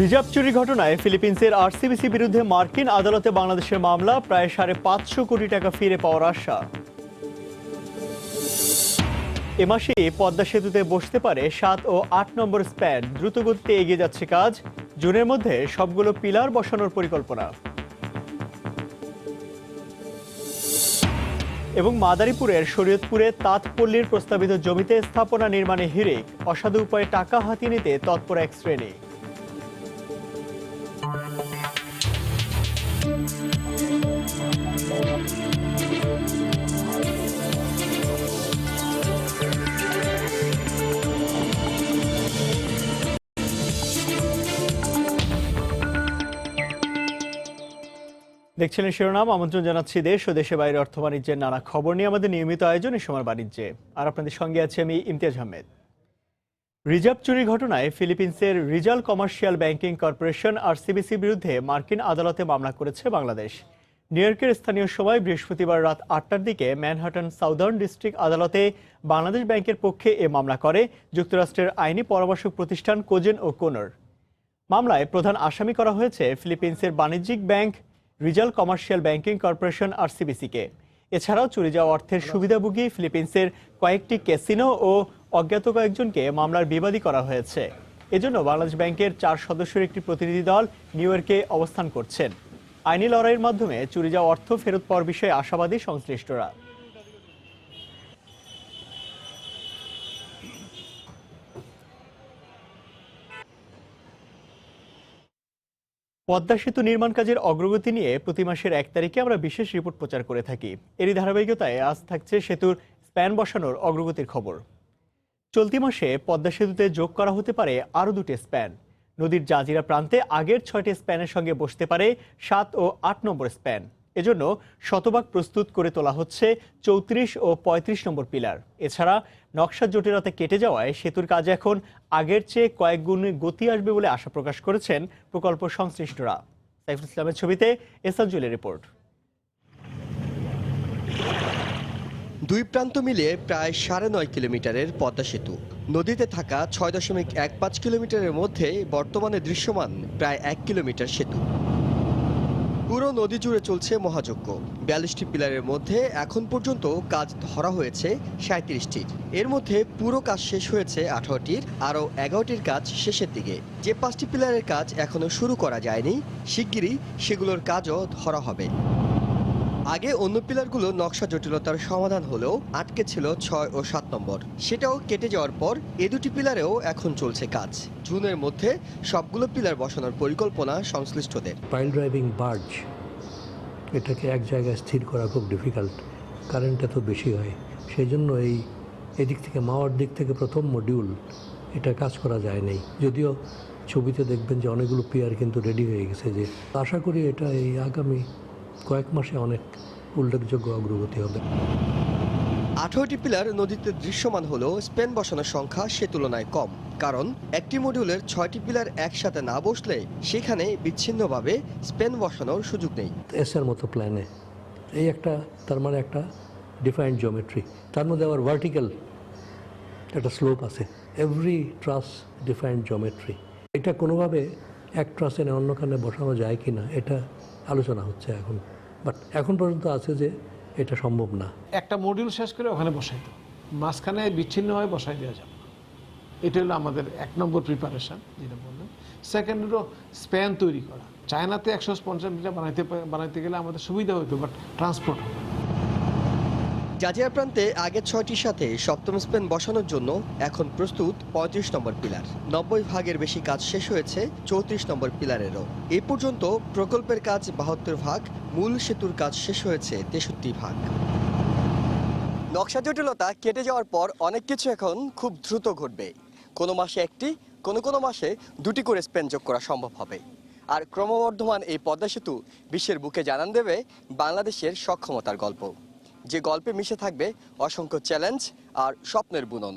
Reserve চুরি ঘটনায় ফিলিপিন্সের RCBC বিরুদ্ধে মার্কিন আদালতে বাংলাদেশের মামলা, প্রায় 550 কোটি টাকা ফিরে পাওয়ার আশা। এ মাসে পদ্মা সেতুতে বসতে পারে 7 ও 8 নম্বর স্প্যান, দ্রুতগতিতে এগিয়ে যাচ্ছে কাজ। জুনের মধ্যে সবগুলো পিলার বসানোর পরিকল্পনা। এবং মাদারীপুরের শরীয়তপুরে তাঁতপল্লীর প্রস্তাবিত জমিতে স্থাপনা নির্মাণে হিড়িক, অসাধু উপায়ে টাকা হাতিয়ে নিতে তৎপর এক শ্রেণী। দেখছিলেন শিরোনাম। আমন্ত্রণ জানাচ্ছি দেশ ও দেশের বাইরে অর্থ বাণিজ্যের নানা খবর নিয়ে আমাদের নিয়মিত আয়োজন এই সময় বাণিজ্যে। আর আপনাদের সঙ্গে আছি আমি ইমতিয়াজ আহমেদ। রিজার্ভ চুরি ঘটনায় ফিলিপিন্সের রিজাল কমার্শিয়াল ব্যাংকিং কর্পোরেশন আরসিবিসির বিরুদ্ধে মার্কিন আদালতে মামলা করেছে বাংলাদেশ। নিউ ইয়র্কের স্থানীয় সময় বৃহস্পতিবার রাত 8টার দিকে ম্যানহাটন সাউদার্ন ডিস্ট্রিক্ট আদালতে বাংলাদেশ ব্যাংকের পক্ষে এ মামলা করে যুক্তরাষ্ট্রের আইনি পরামর্শক প্রতিষ্ঠান কোজেন ও কোনর। মামলায় প্রধান আসামি করা হয়েছে ফিলিপিন্সের বাণিজ্যিক ব্যাংক রিজাল কমার্শিয়াল ব্যাংকিং কর্পোরেশন আরসিবিসিকে। এছাড়াও চুরি যাওয়া অর্থের সুবিধাভোগী ফিলিপিন্সের কয়েকটি ক্যাসিনো ও অজ্ঞাত কয়েকজনকে মামলার বিবাদী করা হয়েছে। এজন্য বাংলাদেশ ব্যাংকের 4 সদস্যের একটি প্রতিনিধি দল নিউ ইয়র্কে অবস্থান করছেন। আইনি লড়াইয়ের মাধ্যমে চুরি যাওয়া অর্থ ফেরত পাওয়ার বিষয়ে আশাবাদী সংশ্লিষ্টরা। পদ্মা সেতু নির্মাণ কাজের অগ্রগতি নিয়ে প্রতি মাসের 1 তারিখে আমরা বিশেষ রিপোর্ট প্রচার করে থাকি। এরই ধারাবাহিকতায় আজ থাকছে সেতুর স্প্যান বসানোর অগ্রগতির খবর। চলতি মাসে পদ্মা সেতুতে যোগ করা হতে পারে আরও 2টি স্প্যান। নদীর জাজিরা প্রান্তে আগের 6টি স্প্যানের সঙ্গে বসতে পারে 7 ও 8 নম্বর স্প্যান। এজন্য শতভাগ প্রস্তুত করে তোলা হচ্ছে 34 ও 35 নম্বর পিলার। এছাড়া নকশা জটিলতা কেটে যাওয়ায় সেতুর কাজ এখন আগের চেয়ে কয়েক গুণ গতি আসবে বলে আশা প্রকাশ করেছেন প্রকল্প সংশ্লিষ্টরা। সাইফুল ইসলামের ছবিতে এসআর জুয়েলের রিপোর্ট। দুই প্রান্ত মিলিয়ে প্রায় 9.5 কিলোমিটারের পদ্মা সেতু। নদীতে থাকা 6.15 কিলোমিটারের মধ্যে বর্তমানে দৃশ্যমান প্রায় 1 কিলোমিটার সেতু। পুরো নদী জুড়ে চলছে মহাযজ্ঞ। 42টি পিলারের মধ্যে এখন পর্যন্ত কাজ ধরা হয়েছে 37টির। এর মধ্যে পুরো কাজ শেষ হয়েছে 18টির, আরও 11টির কাজ শেষের দিকে। যে 5টি পিলারের কাজ এখনও শুরু করা যায়নি, শিগগিরই সেগুলোর কাজও ধরা হবে। আগে অন্য পিলারগুলো নকশা জটিলতার সমাধান হলেও আটকে ছিল 6 ও 7 নম্বর। সেটাও কেটে যাওয়ার পর এ দুটি পিলারেও এখন চলছে কাজ। জুনের মধ্যে সবগুলো পিলার বসানোর পরিকল্পনা সংশ্লিষ্টদের। পাইল ড্রাইভিং বার্জ, এটাকে এক জায়গায় স্থির করা খুব ডিফিকাল্ট, কারেন্ট এত বেশি হয়। সেই জন্য এদিক থেকে মাওয়ার দিক থেকে প্রথম মডিউল এটা কাজ করা যায় নাই। যদিও ছবিতে দেখবেন যে অনেকগুলো পিলার কিন্তু রেডি হয়ে গেছে। যে আশা করি এটা এই আগামী কয়েক মাসে অনেক উল্লেখযোগ্য অগ্রগতি হবে। 18টি পিলার নদীতে দৃশ্যমান হলেও স্প্যান বসানোর সংখ্যা সে তুলনায় কম। কারণ একটি মডিউলের 6টি পিলার একসাথে না বসলে সেখানে বিচ্ছিন্নভাবে স্প্যান বসানোর সুযোগ নেই। এসের মতো প্ল্যানে এই একটা, তার মানে একটা ডিফাইন্ড জিওমেট্রি, তার মধ্যে আবার ভার্টিক্যাল একটা স্লোপ আছে। Every truss defined geometry. এটা কোনোভাবে এক ট্রাস এনে অন্যখানে বসানো যায় কি না, এটা আলোচনা হচ্ছে এখন। বাট এখন পর্যন্ত আছে যে এটা সম্ভব না। একটা মডিউল শেষ করে ওখানে বসাই দেব, মাঝখানে বিচ্ছিন্নভাবে বসাই দেওয়া যাবে। এটা হলো আমাদের 1 নম্বর প্রিপারেশন, যেটা বললেন। সেকেন্ড হলো স্প্যান তৈরি করা। চায়নাতে 150 মিটার বানাইতে গেলে আমাদের সুবিধা হতো, বাট ট্রান্সপোর্ট হবে। জাজিরা প্রান্তে আগের 6টির সাথে 7ম স্প্যান বসানোর জন্য এখন প্রস্তুত 35 নম্বর পিলার। 90 ভাগের বেশি কাজ শেষ হয়েছে 34 নম্বর পিলারেরও। এ পর্যন্ত প্রকল্পের কাজ 72 ভাগ, মূল সেতুর কাজ শেষ হয়েছে 63 ভাগ। নকশা জটিলতা কেটে যাওয়ার পর অনেক কিছু এখন খুব দ্রুত ঘটবে। কোনো মাসে একটি, কোনো মাসে 2টি করে স্প্যান যোগ করা সম্ভব হবে। আর ক্রমবর্ধমান এই পদ্মা সেতু বিশ্বের বুকে জানান দেবে বাংলাদেশের সক্ষমতার গল্প, যে গল্পে মিশে থাকবে অসংখ্য চ্যালেঞ্জ আর স্বপ্নের বুনন।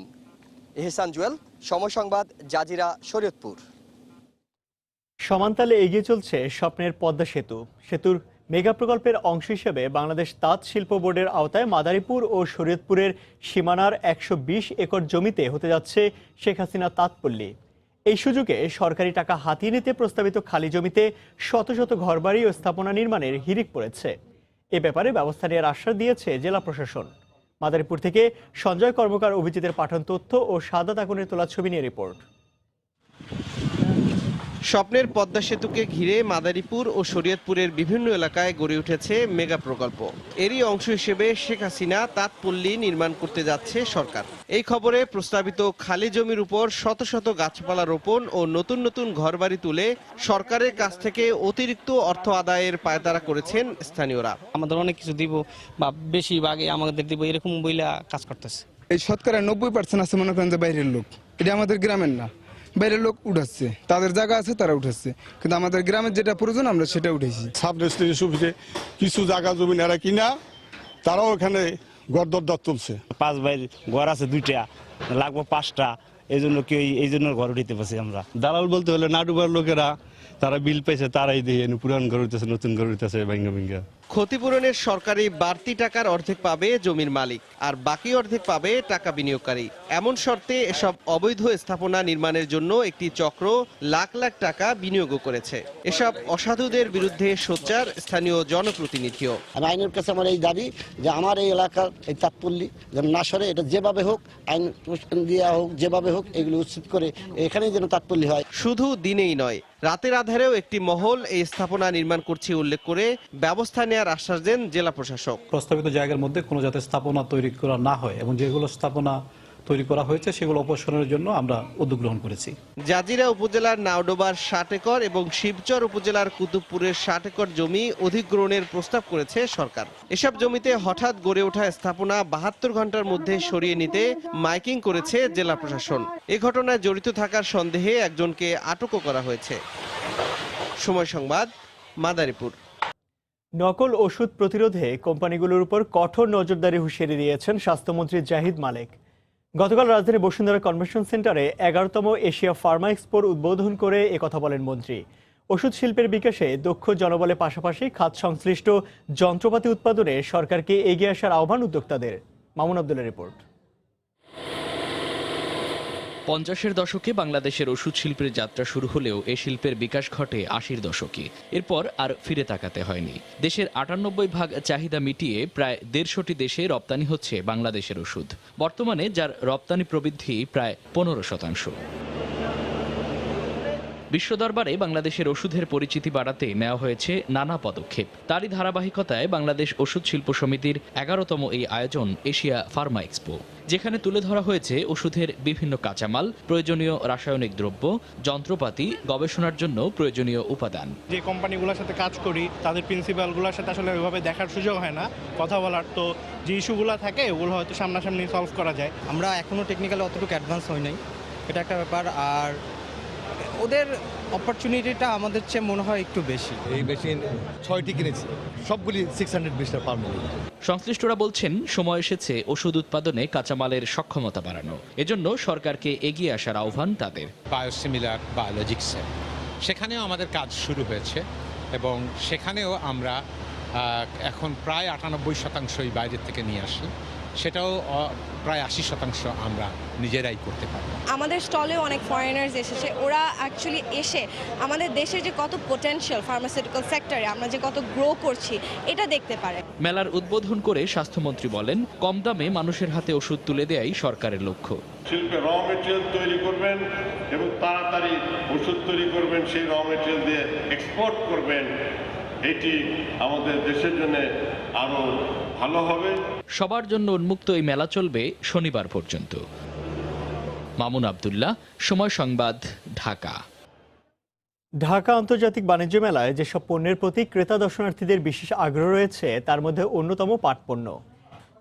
এহসান জুয়েল, সময় সংবাদ, জাজিরা, শরীয়তপুর। সমান্তালে এগিয়ে চলছে স্বপ্নের পদ্মা সেতু। সেতুর মেগা প্রকল্পের অংশ হিসেবে বাংলাদেশ তাঁত শিল্প বোর্ডের আওতায় মাদারীপুর ও শরীয়তপুরের সীমানার 120 একর জমিতে হতে যাচ্ছে শেখ হাসিনা তাঁতপল্লী। এই সুযোগে সরকারি টাকা হাতিয়ে নিতে প্রস্তাবিত খালি জমিতে শত শত ঘরবাড়ি ও স্থাপনা নির্মাণের হিড়িক পড়েছে। এ ব্যাপারে ব্যবস্থা নেওয়ার আশ্বাস দিয়েছে জেলা প্রশাসন। মাদারীপুর থেকে সঞ্জয় কর্মকার, অভিজিতের পাঠান তথ্য ও সাদাত আগুনের তোলা ছবি নিয়ে রিপোর্ট। স্বপ্নের পদ্মা সেতুকে ঘিরে মাদারীপুর ও শরীয়তপুরের বিভিন্ন এলাকায় গড়ে উঠেছে মেগা প্রকল্প। এরই অংশ হিসেবে শেখ হাসিনা তাঁতপল্লী নির্মাণ করতে যাচ্ছে সরকার। এই খবরে প্রস্তাবিত খালি জমির উপর শত শত গাছপালা রোপণ ও নতুন নতুন ঘরবাড়ি তুলে সরকারের কাছ থেকে অতিরিক্ত অর্থ আদায়ের পায়তারা করেছেন স্থানীয়রা। আমাদের অনেক কিছু দিব বা বেশিরভাগই আমাদের দিব, এরকম বইলা কাজ করতেছে। এই শতকরা 90% আছে মনে করেন যে বাইরের লোক, এটা আমাদের গ্রামের না, বাইরের লোক উঠাচ্ছে, তাদের জায়গা আছে তারা উঠাচ্ছে, কিন্তু আমাদের গ্রামের যেটা প্রয়োজন আমরা সেটা উঠেছি। সাব রেজিস্ট্রি সুবিধে কিছু জায়গা জমি এরা কিনা তারাও এখানে গড়দর তুলছে। 5 ভাইয়ের ঘর আছে 2টা, লাগবে 5টা, এই জন্য ঘর উঠাইতে পারছি আমরা। দালাল বলতে হলে নাডুবার লোকেরা, তারা বিল পেয়েছে তারাই দিয়ে পুরান ঘর উঠতেছে, নতুন ঘর উঠতেছে ভাঙ্গা ভাঙ্গা। ক্ষতিপূরণের সরকারি বাড়তি টাকার অর্ধেক পাবে জমির মালিক, আর বাকি অর্ধেক পাবে টাকা বিনিয়োগকারী। এমন শর্তে এসব অবৈধ স্থাপনা নির্মাণের জন্য একটি চক্র লাখ লাখ টাকা বিনিয়োগও করেছে। এসব অসাধুদের বিরুদ্ধে সোচ্চার স্থানীয় জনপ্রতিনিধিও। আইনের কাছে আমার এই দাবি যে আমার এই এলাকার এই তাঁতপল্লী যেন না সরে, এটা যেভাবে হোক আইন দেওয়া হোক, যেভাবে হোক এগুলো উচিত করে এখানেই যেন তাঁতপল্লী হয়। শুধু দিনেই নয়, রাতের আধারেও একটি মহল এই স্থাপনা নির্মাণ করছে উল্লেখ করে ব্যবস্থা নেওয়ার আশ্বাস দেন জেলা প্রশাসক। প্রস্তাবিত জায়গার মধ্যে কোনো যাতে স্থাপনা তৈরি করা না হয় এবং যেগুলো স্থাপনা তৈরি করা হয়েছে সেগুলো অপসারণের জন্য আমরা উদ্যোগ গ্রহণ করেছি। জাজিরা উপজেলার নাওডোবার 60 একর এবং শিবচর উপজেলার কুতুবপুরের 60 একর জমি অধিগ্রহণের প্রস্তাব করেছে সরকার। এসব জমিতে হঠাৎ গড়ে ওঠা স্থাপনা 72 ঘন্টার মধ্যে সরিয়ে নিতে মাইকিং করেছে জেলা প্রশাসন। এ ঘটনায় জড়িত থাকার সন্দেহে একজনকে আটকও করা হয়েছে। সময় সংবাদ, মাদারীপুর। নকল ওষুধ প্রতিরোধে কোম্পানিগুলোর উপর কঠোর নজরদারি হুঁশিয়ারি দিয়েছেন স্বাস্থ্যমন্ত্রী জাহিদ মালেক। গতকাল রাজধানী বসুন্ধরা কনভেনশন সেন্টারে 11তম এশিয়া ফার্মা এক্সপোর উদ্বোধন করে একথা বলেন মন্ত্রী। ওষুধ শিল্পের বিকাশে দক্ষ জনবলের পাশাপাশি খাত সংশ্লিষ্ট যন্ত্রপাতি উৎপাদনে সরকারকে এগিয়ে আসার আহ্বান উদ্যোক্তাদের। মামুন আব্দুল্লাহ রিপোর্ট। 50-এর দশকে বাংলাদেশের ওষুধ শিল্পের যাত্রা শুরু হলেও এ শিল্পের বিকাশ ঘটে 80-র দশকে। এরপর আর ফিরে তাকাতে হয়নি। দেশের 98% চাহিদা মিটিয়ে প্রায় 150টি দেশে রপ্তানি হচ্ছে বাংলাদেশের ওষুধ। বর্তমানে যার রপ্তানি প্রবৃদ্ধি প্রায় 15%। বিশ্ব দরবারে বাংলাদেশের ওষুধের পরিচিতি বাড়াতে নেওয়া হয়েছে নানা পদক্ষেপ। তারই ধারাবাহিকতায় বাংলাদেশ ওষুধ শিল্প সমিতির 11তম এই আয়োজন এশিয়া ফার্মা এক্সপো, যেখানে তুলে ধরা হয়েছে ওষুধের বিভিন্ন কাঁচামাল, প্রয়োজনীয় রাসায়নিক দ্রব্য, যন্ত্রপাতি, গবেষণার জন্য প্রয়োজনীয় উপাদান। যে কোম্পানিগুলোর সাথে কাজ করি তাদের প্রিন্সিপালগুলোর সাথে আসলে ওইভাবে দেখার সুযোগ হয় না, কথা বলার, তো যে ইস্যুগুলো থাকে ওগুলো হয়তো সামনাসামনি সলভ করা যায়। আমরা এখনো টেকনিক্যালি অতটুকু অ্যাডভান্স হই নাই, এটা একটা ব্যাপার। আর ওদের অপরচুনিটিটা আমাদের চেয়ে মনে হয় একটু বেশি। এই মেশিন 6টি কিনেছি, সবগুলি 620 পার মিনিট। সংশ্লিষ্টরা বলছেন সময় এসেছে ওষুধ উৎপাদনে কাঁচামালের সক্ষমতা বাড়ানো। এজন্য সরকারকে এগিয়ে আসার আহ্বান তাদের। বায়োসিমিলার বায়োলজিক্সে সেখানেও আমাদের কাজ শুরু হয়েছে এবং সেখানেও আমরা এখন প্রায় 98% বাইরের থেকে নিয়ে আসি, সেটাও প্রায় 80% আমরা নিজেরাই করতে পারবো। আমাদের স্টলেও অনেক ফরেনার্স এসেছে, ওরা অ্যাকচুয়ালি এসে আমাদের দেশের যে কত পোটেনশিয়াল ফার্মাসিউটিক্যাল সেক্টরে আমরা যে কত গ্রো করছি এটা দেখতে পারে। মেলার উদ্বোধন করে স্বাস্থ্যমন্ত্রী বলেন, কম দামে মানুষের হাতে ওষুধ তুলে দেয়াই সরকারের লক্ষ্য। শিল্পে র মেটেরিয়াল তৈরি করবেন এবং তাড়াতাড়ি ওষুধ তৈরি করবেন, সেই র মেটেরিয়াল দিয়ে এক্সপোর্ট করবেন, এটি আমাদের দেশের জন্য আরো ভালো হবে। সবার জন্য উন্মুক্ত এই মেলা চলবে শনিবার পর্যন্ত। মামুন আব্দুল্লাহ, সময় সংবাদ, ঢাকা। ঢাকা আন্তর্জাতিক বাণিজ্য মেলায় যেসব পণ্যের প্রতি ক্রেতা দর্শনার্থীদের বিশেষ আগ্রহ রয়েছে তার মধ্যে অন্যতম পাট পণ্য।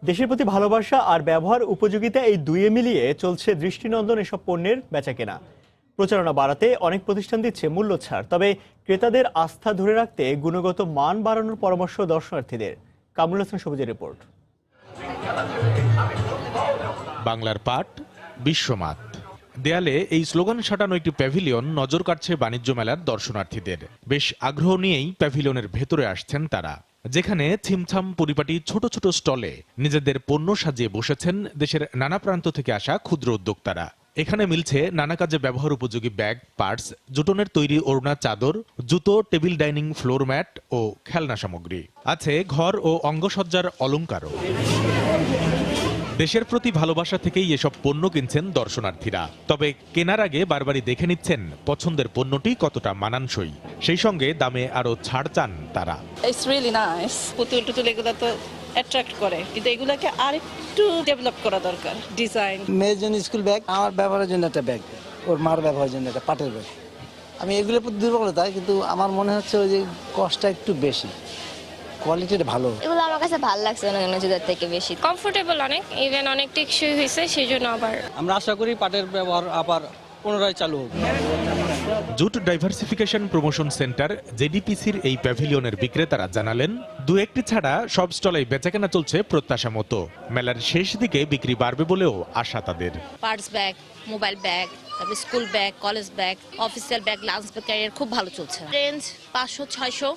দেশের প্রতি ভালোবাসা আর ব্যবহার উপযোগিতা, এই দুইয়ে মিলিয়ে চলছে দৃষ্টিনন্দন এসব পণ্যের বেচাকেনা। প্রচারণা বাড়াতে অনেক প্রতিষ্ঠান দিচ্ছে মূল্য ছাড়, তবে ক্রেতাদের আস্থা ধরে রাখতে গুণগত মান বাড়ানোর পরামর্শ দর্শনার্থীদের। কামরুল হাসান সবুজের রিপোর্ট। বাংলার পাট বিশ্বমাত, দেয়ালে এই স্লোগান সাঁটানো একটি প্যাভিলিয়ন নজর কাটছে বাণিজ্য মেলার দর্শনার্থীদের। বেশ আগ্রহ নিয়েই প্যাভিলিয়নের ভেতরে আসছেন তারা, যেখানে ছিমছাম পরিপাটি ছোট ছোট স্টলে নিজেদের পণ্য সাজিয়ে বসেছেন দেশের নানা প্রান্ত থেকে আসা ক্ষুদ্র উদ্যোক্তারা। এখানে মিলছে নানা কাজে ব্যবহার উপযোগী ব্যাগ, পার্টস, জুটনের তৈরি ওড়না, চাদর, জুতো, টেবিল, ডাইনিং, ফ্লোর ম্যাট ও খেলনা সামগ্রী। আছে ঘর ও অঙ্গসজ্জার অলংকারও। দেশের প্রতি ভালোবাসা থেকেই এসব পণ্য কিনছেন দর্শনার্থীরা। তবে কেনার আগে বারবারই দেখে নিচ্ছেন পছন্দের পণ্যটি কতটা মানানসই। সেই সঙ্গে দামে আরো ছাড় চান তারা। It's really nice. পুতুল টুতুল এগুলো তো অ্যাট্রাক্ট করে, কিন্তু এগুলোকে আরেকটু ডেভেলপ করা দরকার। ডিজাইন, মেয়ের জন্য স্কুল ব্যাগ, আমার ব্যবহারের জন্য একটা ব্যাগ, ওর মার ব্যবহারের জন্য একটা পাটের ব্যাগ। আমি এগুলোর প্রতি দুর্বলতা, কিন্তু আমার মনে হচ্ছে ওই যে কষ্টটা একটু বেশি, কোয়ালিটিটা ভালো। এগুলো আমার কাছে ভালো লাগছে অন্য জুতার থেকে বেশি। কমফোর্টেবল অনেক, ইভেন অনেক টেকসই হয়েছে, সেই জন্য আবার আমরা আশা করি পাটের ব্যবহার আবার পুনরায় চালু হোক। জুট ডাইভার্সিফিকেশন প্রমোশন সেন্টার জেডিপিসির এই প্যাভিলিয়নের বিক্রেতারা জানালেন, দু একটি ছাড়া সব স্টলেই বেচাকেনা চলছে প্রত্যাশা মতো। মেলার শেষ দিকে বিক্রি বাড়বে বলেও আশা তাদের। পার্স ব্যাগ, মোবাইল ব্যাগ, তারপরে school bag, college bag, official bag, lunch bag, career খুব ভালো চলছে। রেঞ্জ 500-600,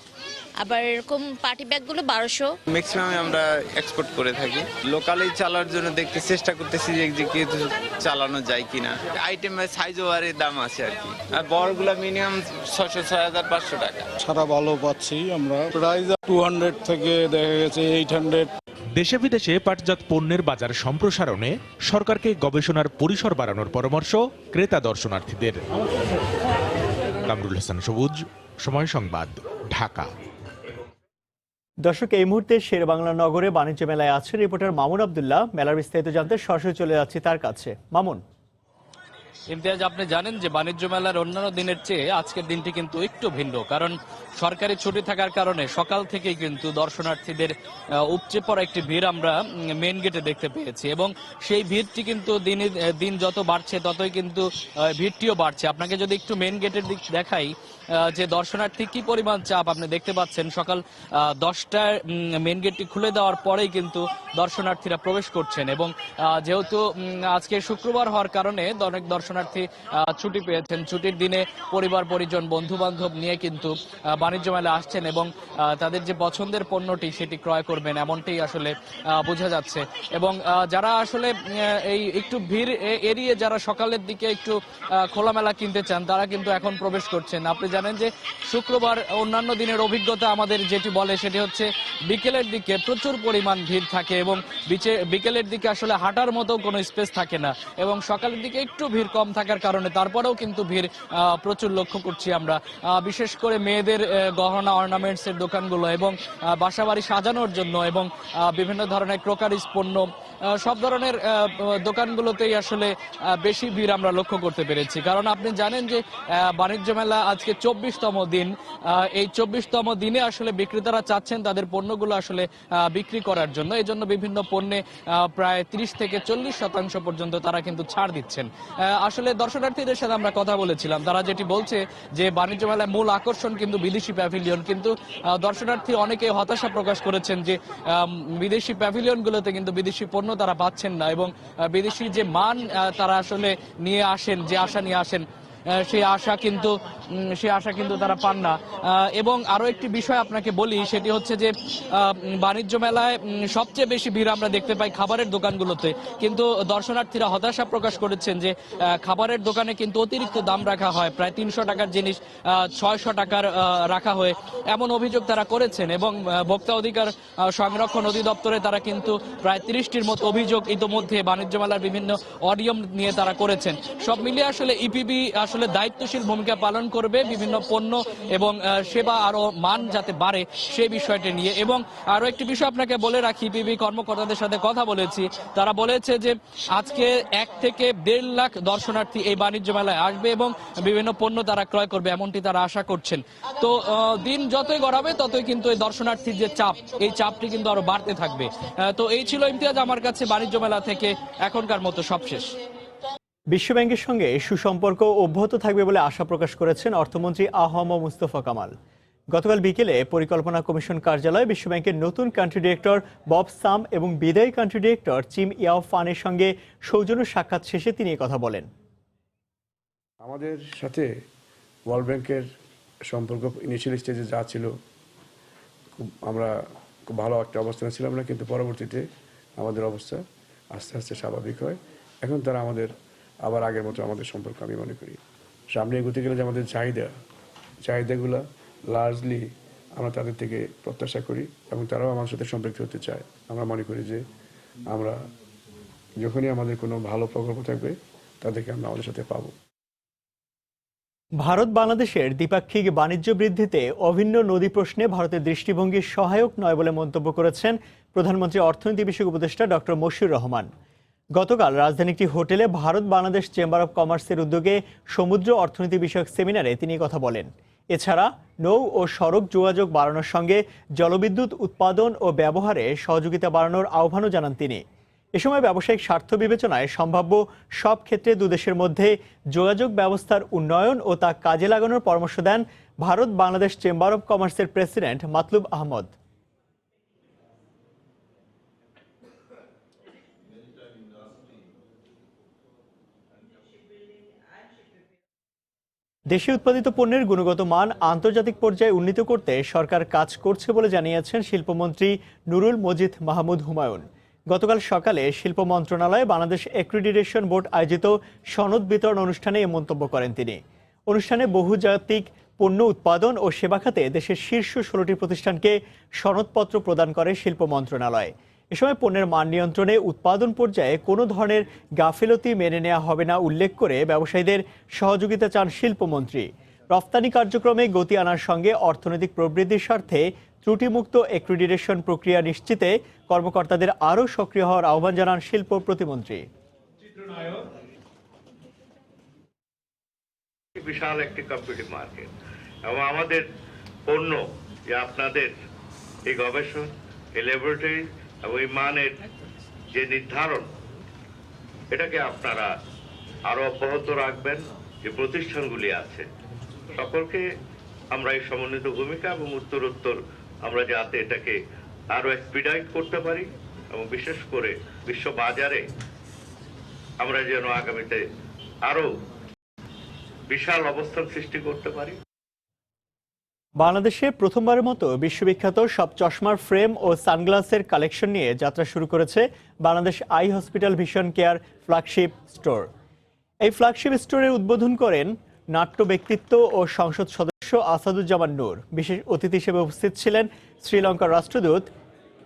আবার এরকম পার্টি ব্যাগগুলো 1200। ম্যাক্সিমাম আমরা এক্সপোর্ট করে থাকি। লোকালি চালার জন্য দেখতে চেষ্টা করতেছি যে কিছু চালানো যায় কিনা। আইটেমের সাইজ ওয়ারের দাম আছে আর কি। আর বড়গুলো মিনিমাম 600-6500 টাকা। সারা ভালো পাচ্ছি আমরা। প্রাইস 200 থেকে দেখা গেছে 800। দেশে বিদেশে পাটজাত পণ্যের বাজার সম্প্রসারণে সরকারকে গবেষণার পরিসর বাড়ানোর পরামর্শ ক্রেতা দর্শনার্থীদের। কামরুল হাসান সবুজ, সময় সংবাদ, ঢাকা। দর্শক, এই মুহূর্তে শেরেবাংলা নগরে বাণিজ্য মেলায় আছে রিপোর্টার মামুন আব্দুল্লাহ। মেলার বিস্তারিত জানতে সরাসরি চলে যাচ্ছি তার কাছে। মামুন। ইমতিয়াজ, আপনি জানেন যে বাণিজ্য মেলার অন্যান্য দিনের চেয়ে আজকের দিনটি কিন্তু একটু ভিন্ন, কারণ সরকারি ছুটি থাকার কারণে সকাল থেকেই কিন্তু দর্শনার্থীদের উপচে পড়া একটি ভিড় আমরা মেন গেটে দেখতে পেয়েছি, এবং সেই ভিড়টি কিন্তু দিন যত বাড়ছে ততই কিন্তু ভিড়টিও বাড়ছে। আপনাকে যদি একটু মেন গেটের দিক দেখাই যে দর্শনার্থী কি পরিমাণ চাপ আপনি দেখতে পাচ্ছেন। সকাল 10টায় মেন গেটটি খুলে দেওয়ার পরেই কিন্তু দর্শনার্থীরা প্রবেশ করছেন, এবং যেহেতু আজকে শুক্রবার হওয়ার কারণে অনেক দর্শনার্থী ছুটি পেয়েছেন। ছুটির দিনে পরিবার পরিজন বন্ধু বান্ধব নিয়ে কিন্তু বাণিজ্য মেলা আসছেন, এবং তাদের যে পছন্দের পণ্যটি সেটি ক্রয় করবেন এমনটাই আসলে বোঝা যাচ্ছে। এবং যারা আসলে এই একটু ভিড় এড়িয়ে যারা সকালের দিকে একটু খোলামেলা কিনতে চান তারা কিন্তু এখন প্রবেশ করছেন। আপনি জানেন যে শুক্রবার অন্যান্য দিনের অভিজ্ঞতা আমাদের যেটি বলে সেটি হচ্ছে বিকেলের দিকে প্রচুর পরিমাণ ভিড় থাকে, এবং বিকেলের দিকে আসলে হাঁটার মতো কোনো স্পেস থাকে না, এবং সকালের দিকে একটু ভিড় কম থাকার কারণে তারপরেও কিন্তু ভিড় প্রচুর লক্ষ্য করছি আমরা। বিশেষ করে মেয়েদের গহনা অর্নামেন্টস এর দোকানগুলো এবং বাসাবাড়ি সাজানোর জন্য এবং বিভিন্ন ধরনের ক্রোকারিজ পণ্য সব ধরনের দোকানগুলোতেই আসলে বেশি ভিড় আমরা লক্ষ্য করতে পেরেছি। কারণ আপনি জানেন যে বাণিজ্য মেলা আজকে 24তম দিন। এই 24তম দিনে আসলে বিক্রেতারা চাচ্ছেন তাদের পণ্যগুলো আসলে বিক্রি করার জন্য। এই জন্য বিভিন্ন পণ্যে প্রায় 30 থেকে 40% পর্যন্ত তারা কিন্তু ছাড় দিচ্ছেন। আসলে দর্শনার্থীদের সাথে আমরা কথা বলেছিলাম, তারা যেটি বলছে যে বাণিজ্য মেলায় মূল আকর্ষণ কিন্তু বিদেশি প্যাভিলিয়ন, কিন্তু দর্শনার্থী অনেকে হতাশা প্রকাশ করেছেন যে বিদেশি প্যাভিলিয়নগুলোতে কিন্তু বিদেশি পণ্য তারা পাচ্ছেন না, এবং বিদেশি যে মান তারা আসলে নিয়ে আসেন, যে আশা নিয়ে আসেন সেই আশা কিন্তু তারা পান না। এবং আরো একটি বিষয় আপনাকে বলি, সেটি হচ্ছে যে বাণিজ্য মেলায় সবচেয়ে বেশি ভিড় আমরা দেখতে পাই খাবারের দোকানগুলোতে, কিন্তু দর্শনার্থীরা হতাশা প্রকাশ করেছেন যে খাবারের দোকানে কিন্তু অতিরিক্ত দাম রাখা হয়, প্রায় 300 টাকার জিনিস 600 টাকার রাখা হয় এমন অভিযোগ তারা করেছেন। এবং ভোক্তা অধিকার সংরক্ষণ অধিদপ্তরে তারা কিন্তু প্রায় 30টির মতো অভিযোগ ইতোমধ্যে বাণিজ্য মেলার বিভিন্ন অনিয়ম নিয়ে তারা করেছেন। সব মিলিয়ে আসলে ইপিবি আসলে দায়িত্বশীল ভূমিকা পালন করবে বিভিন্ন পণ্য এবং সেবা আরো মান যাতে বাড়ে সেই বিষয়টি নিয়ে। এবং আরো একটি বিষয় আপনাকে বলে রাখি, ইপিবি কর্মকর্তাদের সাথে কথা বলেছি, তারা বলেছে যে আজকে 1 থেকে 1.5 লাখ দর্শনার্থী এই বাণিজ্য মেলায় আসবে এবং বিভিন্ন পণ্য তারা ক্রয় করবে এমনটি তারা আশা করছেন। তো দিন যতই গড়াবে ততই কিন্তু এই দর্শনার্থীর যে চাপ, এই চাপটি কিন্তু আরো বাড়তে থাকবে। তো এই ছিল ইমতিয়াজ আমার কাছে বাণিজ্য মেলা থেকে এখনকার মতো সবশেষ। বিশ্বব্যাংকের সঙ্গে সুসম্পর্ক অব্যাহত থাকবে বলে আশা প্রকাশ করেছেন অর্থমন্ত্রী আ.হ.ম মুস্তফা কামাল। গতকাল বিকেলে পরিকল্পনা কমিশন কার্যালয়ে বিশ্বব্যাংকের নতুন কান্ট্রি ডিরেক্টর বব সাম এবং বিদায়ী কান্ট্রি ডিরেক্টর চিম ইয়াও ফানের সঙ্গে সৌজন্য সাক্ষাৎ শেষে তিনি কথা বলেন। আমাদের সাথে ওয়ার্ল্ড ব্যাংকের সম্পর্ক ইনিশিয়াল স্টেজে যা ছিল, আমরা খুব ভালো একটা অবস্থানে ছিলাম না, কিন্তু পরবর্তীতে আমাদের অবস্থা আস্তে আস্তে স্বাভাবিক হয়। এখন তারা আমাদের আবার আগের মতো আমাদের সম্পর্ক আমি মনে করি। সামনে এগোতে গেলে যে আমাদের চাহিদাগুলো লার্জলি আমরা তাদের থেকে প্রত্যাশা করি এবং তারাও আমার সাথে সম্পৃক্ত হতে চায়। আমরা মনে করি যে আমরা যখনই আমাদের কোনো ভালো প্রকল্প থাকবে তাদেরকে আমরা আমাদের সাথে পাবো। ভারত বাংলাদেশের দ্বিপাক্ষিক বাণিজ্য বৃদ্ধিতে অভিন্ন নদী প্রশ্নে ভারতের দৃষ্টিভঙ্গি সহায়ক নয় বলে মন্তব্য করেছেন প্রধানমন্ত্রী অর্থনীতি বিষয়ক উপদেষ্টা ডক্টর মশিউর রহমান। গতকাল রাজধানী একটি হোটেলে ভারত বাংলাদেশ চেম্বার অব কমার্সের উদ্যোগে সমুদ্র অর্থনীতি বিষয়ক সেমিনারে তিনি কথা বলেন। এছাড়া নৌ ও সড়ক যোগাযোগ বাড়ানোর সঙ্গে জলবিদ্যুৎ উৎপাদন ও ব্যবহারে সহযোগিতা বাড়ানোর আহ্বানও জানান তিনি। এ সময় ব্যবসায়িক স্বার্থ বিবেচনায় সম্ভাব্য সব ক্ষেত্রে দুদেশের মধ্যে যোগাযোগ ব্যবস্থার উন্নয়ন ও তা কাজে লাগানোর পরামর্শ দেন ভারত বাংলাদেশ চেম্বার অব কমার্সের প্রেসিডেন্ট মাতলুব আহমদ। দেশে উৎপাদিত পণ্যের গুণগত মান আন্তর্জাতিক পর্যায়ে উন্নীত করতে সরকার কাজ করছে বলে জানিয়েছেন শিল্পমন্ত্রী নুরুল মজিদ মাহমুদ হুমায়ুন। গতকাল সকালে শিল্প মন্ত্রণালয়ে বাংলাদেশ অ্যাক্রিডিটেশন বোর্ড আয়োজিত সনদ বিতরণ অনুষ্ঠানে এ মন্তব্য করেন তিনি। অনুষ্ঠানে বহুজাতিক পণ্য উৎপাদন ও সেবা খাতে দেশের শীর্ষ 16টি প্রতিষ্ঠানকে সনদপত্র প্রদান করে শিল্প মন্ত্রণালয়। এ সময় পণ্যের মান নিয়ন্ত্রণে উৎপাদন পর্যায়ে কোনো ধরনের গাফিলতি মেনে নেওয়া হবে না উল্লেখ করে ব্যবসায়ীদের সহযোগিতা চান শিল্পমন্ত্রী। রফতানি কার্যক্রমে গতি আনার সঙ্গে অর্থনৈতিক প্রবৃদ্ধির স্বার্থে ত্রুটিমুক্ত অ্যাক্রিডিটেশন প্রক্রিয়া নিশ্চিতে কর্মকর্তাদের আরও সক্রিয় হওয়ার আহ্বান জানান শিল্প প্রতিমন্ত্রী। বিশাল একটি কম্পিটিটিভ মার্কেট এবং আমাদের পণ্য যে আপনাদের এই গবেষণা, এই ল্যাবরেটরি এবং এই মানের যে নির্ধারণ, এটাকে আপনারা আরো অব্যাহত রাখবেন। যে প্রতিষ্ঠানগুলি আছে সকলকে আমরা এই সমন্বিত ভূমিকা এবং উত্তরোত্তর আমরা যাতে এটাকে আরো এক্সপিডাইট করতে পারি এবং বিশেষ করে বিশ্ব বাজারে আমরা যেন আগামীতে আরো বিশাল অবস্থান সৃষ্টি করতে পারি। বাংলাদেশে প্রথমবারের মতো বিশ্ববিখ্যাত সব চশমার ফ্রেম ও সানগ্লাসের কালেকশন নিয়ে যাত্রা শুরু করেছে Bangladesh eye hospital vision care flagship store. এই ফ্ল্যাগশিপ স্টোরের উদ্বোধন করেন নাট্য ব্যক্তিত্ব ও সংসদ সদস্য আসাদুজ্জামান নূর। বিশেষ অতিথি হিসেবে উপস্থিত ছিলেন শ্রীলঙ্কার রাষ্ট্রদূত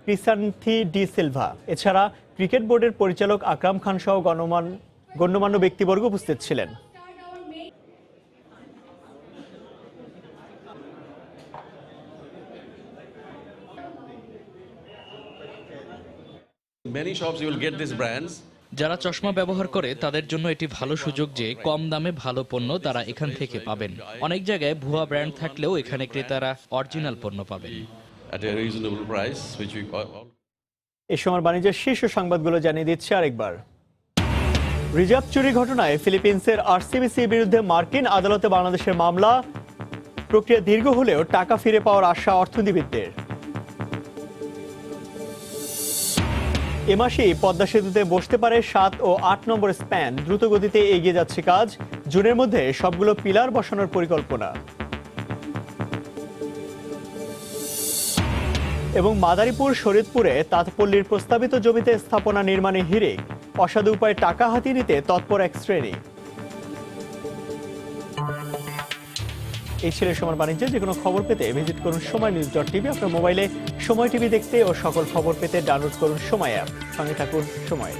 ক্রিসান্থি ডি সিলভা। এছাড়া ক্রিকেট বোর্ডের পরিচালক আকরাম খান সহ গণ্যমান্য ব্যক্তিবর্গ উপস্থিত ছিলেন। Many shops you will get these brands. যারা চশমা ব্যবহার করে তাদের জন্য এটি ভালো সুযোগ যে কম দামে ভালো পণ্য তারা এখান থেকে পাবেন। অনেক জায়গায় ভুয়া ব্র্যান্ড থাকলেও এখানে ক্রেতারা অরিজিনাল পণ্য পাবেন At a reasonable price, which we এই সময় বাণিজ্যের শীর্ষ সংবাদগুলো জানিয়ে দিচ্ছে আরেকবার। রিজার্ভ চুরি ঘটনায় ফিলিপিন্সের আরসিবিসির বিরুদ্ধে মার্কিন আদালতে বাংলাদেশের মামলা। প্রক্রিয়া দীর্ঘ হলেও টাকা ফিরে পাওয়ার আশা অর্থনীতিবিদদের। এ মাসেই পদ্মা সেতুতে বসতে পারে 7 ও 8 নম্বর স্প্যান। দ্রুত গতিতে এগিয়ে যাচ্ছে কাজ। জুনের মধ্যে সবগুলো পিলার বসানোর পরিকল্পনা। এবং মাদারীপুর শরীয়তপুরে তাঁতপল্লীর প্রস্তাবিত জমিতে স্থাপনা নির্মাণে হিড়িক। অসাধু উপায়ে টাকা হাতিয়ে নিতে তৎপর এক শ্রেণী। এই ছিল সময় বাণিজ্যে। যে কোনো খবর পেতে ভিজিট করুন সময়নিউজ.টিভি। আপনার মোবাইলে সময় টিভি দেখতে ও সকল খবর পেতে ডাউনলোড করুন সময় অ্যাপ। সঙ্গে থাকুন সময়।